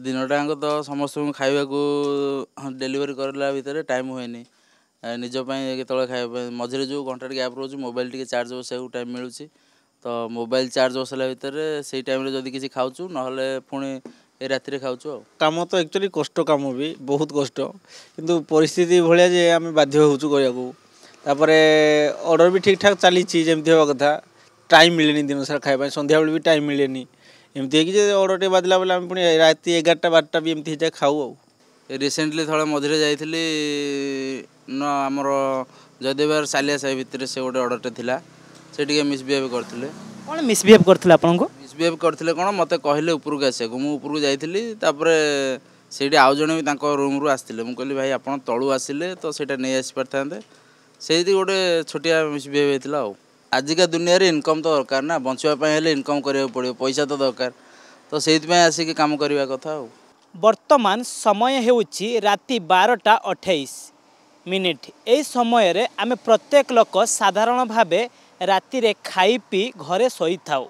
दिनटाक तो समस्त खावा को डेलीवरी करला भितर टाइम हुए निजपाई के खाया मझे जो घंटा गैप रोज मोबाइल टी चार्ज बसाक टाइम मिलूँ तो मोबाइल चार्ज बसाला भितर से टाइम जदि किसी खाऊँ ना पुणी ए राति खाऊँ काम तो एक्चुअली कष्ट काम भी बहुत कष्ट किंतु परिस्थिति भाया जे आम बाध्य होपर ऑर्डर भी ठीक ठाक चली जमी हवा कथा टाइम मिले दिन सारा खाया संध्या बेले भी टाइम मिले एमती है ऑर्डर टे बाजला बेले आम पुणी राति 11टा 12टा भी एमती खाऊ रिसेंटली थोड़ा मझे जाइली न आमर जयदेव सालिया साही भितर से गोटे ऑर्डर टे से मिसबिहेव करते कौन मिसबिहेव करते आपको मिसबिहेव करते कौन मत कहले उपरको आसको मुझे उपरको जाइली से आउ जड़े भी रूम रू आसते मुझे कहली भाई आप तलू आसिले तो सहीटा नहीं आसपार था से गोटे छोटिया मिसबिहेव होता आजिका दुनिया रे इनकम तो दरकार ना बचापी इनकम करा पड़ो पैसा तो दरकार तो से आसिक कम करवा कथा वर्तमान समय हेउची राति 12:28 यही समय रे आमे प्रत्येक लोक साधारण भावे राति रे खाई पी घरे सोई थाउ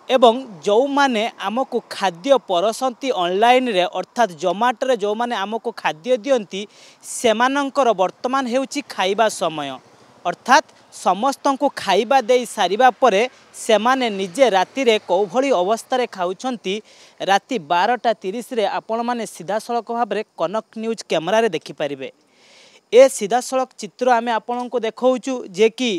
एवं जो माने आमको खाद्य परसंती ऑनलाइन रे अर्थात जोमाटो रे जो माने आमको खाद्य दियंती सेमानंकर वर्तमान हेउची खाइबा समय अर्थात समस्त को खाइबा दे सारिबा परे सेमाने निजे राति रे कौभली अवस्था रे खाउछंती राति 12:30 रे आपण माने सीधा सड़क भाव में कनक न्यूज कैमरा रे देखि परिबे। ए सीधा सड़क चित्र आमे आपण को देखौचु जे कि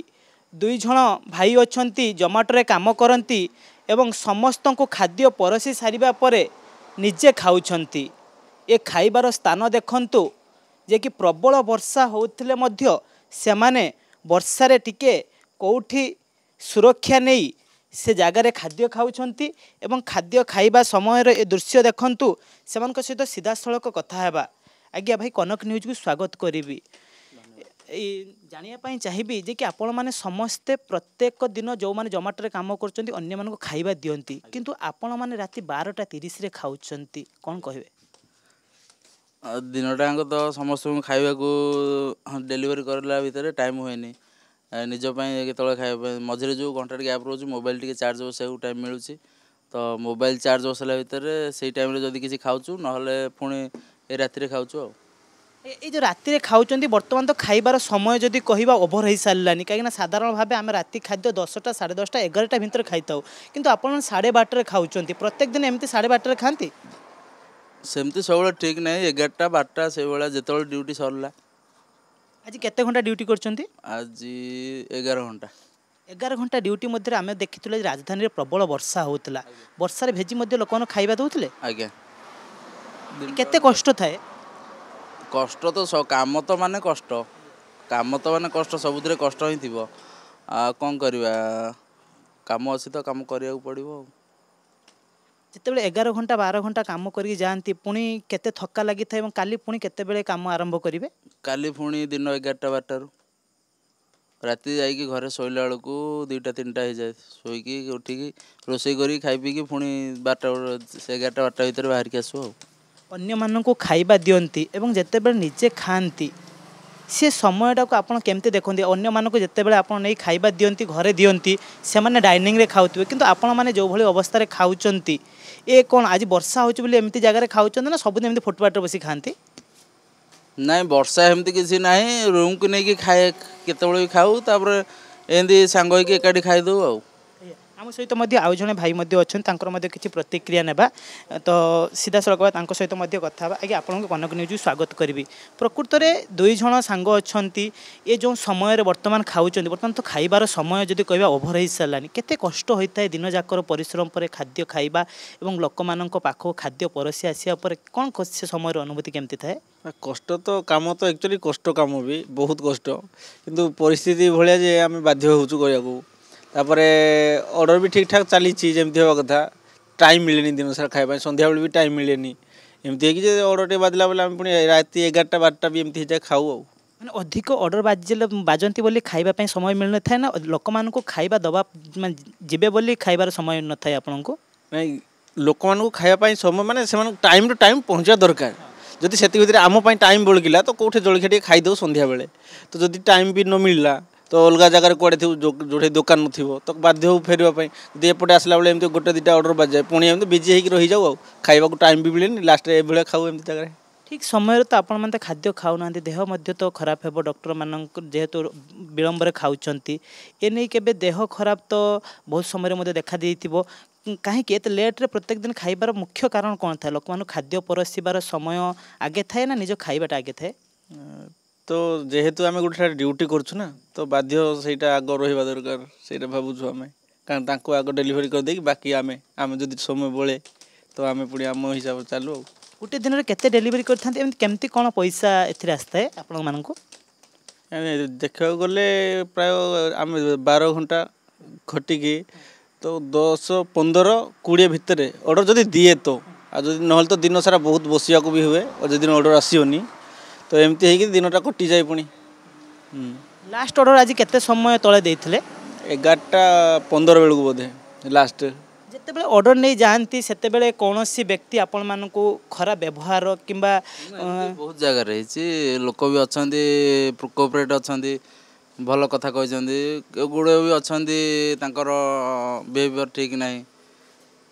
दुई जण भाई अछंती जोमाटो रे काम करंती एवं समस्त को खाद्य परसी सारिबा परे निजे खाउछंती। ए खाइबार स्थान देखंतु जे कि प्रबल वर्षा होउथिले मध्य सेमाने वर्षारे टिके कौठी सुरक्षा नहीं से जगार खाद्य खाऊँगी एवं खाद्य खाइबा समय ए दृश्य देखंतु सेमान सहित सीधा सड़क कथा हेबा। आज्ञा भाई कनक न्यूज को स्वागत करी जानापी चाहिए जे कि आपण मैंने समस्ते प्रत्येक दिन जो मैंने जोमाटो रे काम करछंती अन्य मानक खाइबा दियंती किंतु आपण मैंने राति 12:30 रे खाउछंती कौन कहबे दिनटाक तो समस्त खावा को डेलीवरी करला भितर टाइम हुए निजपाई के खाया मझे जो घंटा गैप रोज मोबाइल टी चार्ज बसाक टाइम मिलूँ तो मोबाइल चार्ज बसाला भितर से टाइम जदि किसी खाऊँ ना पुणी ए राति खाऊँ ये जो राति रे खाउछंती वर्तमान तो खाइबार समय जदि कहबा ओभर हो सारानी कहीं साधारण भाव आम राति खाद्य 10टा 10:30 11टा भितर खाई किंतु आपण 12:30 खाउछंती प्रत्येक दिन एमती 12:30 खाती सेमती सब ठीक नहीं 11टा 12टा से जो ड्यूटी सरला आज केते घंटा ड्यूटी करछंती आज 11 घंटा 11 घंटा ड्यूटी मध्य आम देखी राजधानी रे प्रबल वर्षा होता वर्षा भेजी लोक खाइबा दौले आज्ञा केते कष्ट थाए कष्ट तो काम तो माने कष्ट सबुद कष्ट ही थी कौन करवा काम अच्छी तो काम करिया पड़ो जितेबाला 11 घंटा 12 घंटा काम करके जाती पुणी केते थका लगी था काली पुणी केते बेले काम आरंभ करेंगे काली पुणी दिन 11टा 12टारू राति जाइए घरे शोला बेलू 2टा 3टा हो जाए शोक उठिकी रोसे कर खाई पी पुणी 11टा 12टा भितर बाहर के आसू अन्य मानक खाइबा दियंती एवं जेतेबेले निजे खाती सी समयटा को आप केमती देखते अन्य मानक जितेबाला आप नहीं खाइबा दियंती घरे दियंती से माने डाइनिंग रे खाउथिबे किंतु आपण माने जो भली अवस्था रे खाउचंती ए कौन आज वर्षा होची बोली एमती जगह खाउचंती ना सब एमती फुटपाथ बसी खाती नाई वर्षा एमती किसी ना रूम को लेकिन खाए केतबेले भी खाऊ तापर एमती सांग होइके एकाठी खाइदेऊ आम सहित आउ जड़े भाई अच्छा किसी प्रतिक्रिया नेबा तो सीधा सड़क सहित कथा आगे आपको कनक न्यूज स्वागत करी प्रकृत में दुई जन सांग अच्छा ये जो समय वर्तमान खाऊँ बर्तमान तो खाइबार समय जदि कहवा ओभर हो सारानी केते कष्ट होता है दिन जाकर परिश्रम पर खाद्य खाइबा एवं लोक मान पाख खाद्य परसी आसिया कौन से समय अनुभूति केमती थाए कष्ट तो काम तो एक्चुअली कष्ट काम भी बहुत कष्ट किंतु परिस्थिति भाया जे आम बाध्य होपर ऑर्डर भी ठीक ठाक चली जमी हवा कथा टाइम मिले दिन सारा खाया संध्या बेले भी टाइम मिले एमती है ऑर्डर टे बाजला बेले आम पुणी राति 11टा 12टा भी एमती खाऊ मैंने अधिक ऑर्डर बाजती बोली खाइबा समय मिल न था ना लोक मान खाइबा दबा जीवे बोली खाइबार समय न था आपन को नहीं लोक मान खाइबा समय माने से टाइम टू टाइम पहुँचा दरकार जदि से आम टाइम बड़किला तो कौटे जलखिया खाईदे संध्या बेले तो जदि टाइम भी न मिलला तो अलग जगह कड़े थी जो दुकान नथिबो तो बाध्य हो फेरवा यदि एपटे आसला बेले एमती गोटे दुटा ऑर्डर बाजे पुणी एमती बिजी होकर रही जाऊ खाइबा टाइम भी मिलेनि लास्ट ए खाऊ एमती जगह ठीक समय तो आपण मैंने खाद्य खाऊना देह मध्य तो खराब हे डॉक्टर मान जेहेतु विलंब खाऊँच ये नहीं केबे देह खराब तो बहुत समय देखा देइथिबो कहीं एत लेट्रे प्रत्येक दिन खाइबार मुख्य कारण कौन था लोक मान खाद्य परसिबार समय आगे थाए ना निज खाइबाटा आगे थाए तो जेहेतु आम गोटे ड्यूटी करूँ ना तो बाध्य सेटा आग रहा दरकार से भावुँ आम कारण तांको आग डेलीवरी कर देकी बाकी आम आम जब समय बळे तो आम पुणी आम हिसाब चालू गोटे दिन में केते डेलीवरी करते केमती कौन पैसा एथिरे आसता है आपण मानकु देखा गले प्राय आम 12 घंटा खटिकी तो 10-15 20 भितर ऑर्डर जदि दिए तो जदि ना तो दिन सारा बहुत बसिया भी हुए और जदि ऑर्डर आसोनी तो एमती है दिनटा कटि जाए पुणी लास्ट ऑर्डर आज केते समय तले देइथिले 11:15 बेलू बोधे लास्ट जितेबाला ऑर्डर नहीं जाती से कौन सी व्यक्ति आपण मानकु खराब व्यवहार किंबा बहुत जगह रही लोक भी अच्छा कोऑपरेट अच्छा भल कथा कहते गुड़े भी अच्छा बिहेवियर ठीक ना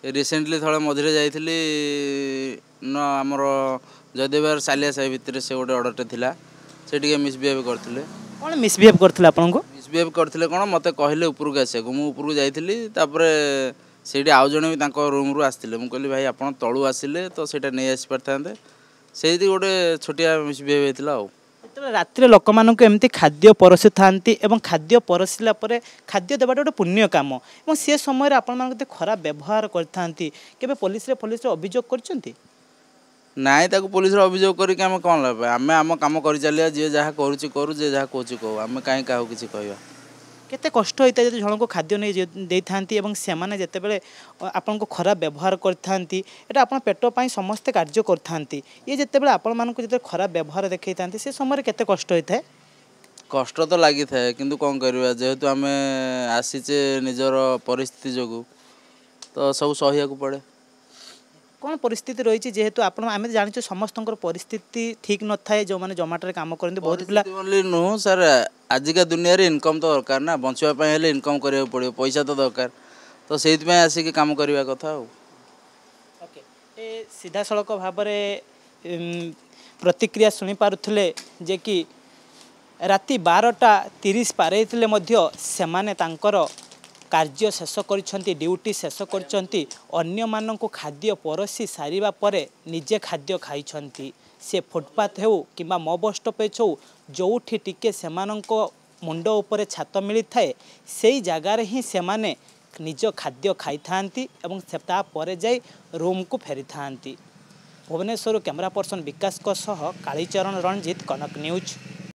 रिसेंटली थोड़ा मझे जाइली न आमर जयदेवर सालिया साही भितर से गोटे ऑर्डर थिला से टी मिसबिहेव करते कौन मिसबिहेव करथिले आपनको मिसबिहेव करते कौन मत कहले उपरକୁ आसिया मुझे उपरକୁ जाइली ସେଇଠି ଆଉ ଜଣେ ବି ତାଙ୍କ ରୁମ୍ରୁ ଆସିଥିଲେ ମୁଁ କହିଲି ଭାଇ ଆପଣ ତଳୁ ଆସିଲେ ତ ସେଇଟା ନେଇ ଆସି ପାରିଥାନ୍ତେ ସେଇଠି ଗୋଟେ ଛୋଟିଆ ମିସବିହେଭ୍ ହେଇଥିଲା ଆଉ ଯେତେବେଳେ ରାତିରେ ଲୋକମାନଙ୍କୁ ଏମିତି ଖାଦ୍ୟ ପରସିଥାନ୍ତି ଏବଂ ଖାଦ୍ୟ ପରସିଲା ପରେ ଖାଦ୍ୟ ଦେବାଟା ଗୋଟେ ପୁଣ୍ୟ କାମ ଏବଂ ସେ ସମୟରେ ଆପଣମାନଙ୍କୁ ଏତେ ଖରାପ ବ୍ୟବହାର କରିଥାନ୍ତି କେବେ ପୋଲିସରେ ଅଭିଯୋଗ କରିଛନ୍ତି ନାଇଁ ତାକୁ ପୋଲିସରେ ଅଭିଯୋଗ କରିକି ଆମେ କ'ଣ ଲାଭ ଆମେ ଆମ କାମ କରି ଚାଲିବା ଯିଏ ଯାହା କରୁଛି କରୁ ଯିଏ ଯାହା କହୁଛି କହୁ ଆମେ କାହିଁ କାହାକୁ କିଛି କହିବା केते कष्ट होता है जन को खाद्य नहीं देते से जितेबाला आपन को खराब व्यवहार करते यहाँ आप पेटपाई समस्ते कार्य करते ये जितेबाला आपण मानक जो खराब व्यवहार देखते था से समय केते कष्ट होता है कष्ट तो लगी थाए किंतु कौन करवा जेहेतु आम आसीचे निजर परिस्थिति जो तो सब सहिया पड़े कौन परिस्थिति रही जेहेतु आम जानी समस्त परिस्थिति ठीक न थाए जो मैंने जोमाटो काम करते बहुत पिला नुह सर आजिका दुनिया रे इनकम तो दरकार ना बचापी इनकम करा पड़ो पैसा तो दरकार तो से आसिक कम करवा कथा सीधा सड़क भाव प्रतिक्रिया शुणी पारुले जे कि राति 12:30 पारे से कार्य शेष कर ड्यूटी शेष कर खाद्य परसी सारिबा परे निजे खाद्य खाई से फुटपाथ हो कि मो बस स्टॉपेज हो जो टिके से मुंड उपर छात मिली थाए से जगार ही से निज खाद्य खाई थांती एवं तापर जाई रूम को फेरी थांती भुवनेश्वर कैमरा पर्सन विकास कालीचरण रणजीत कनक न्यूज।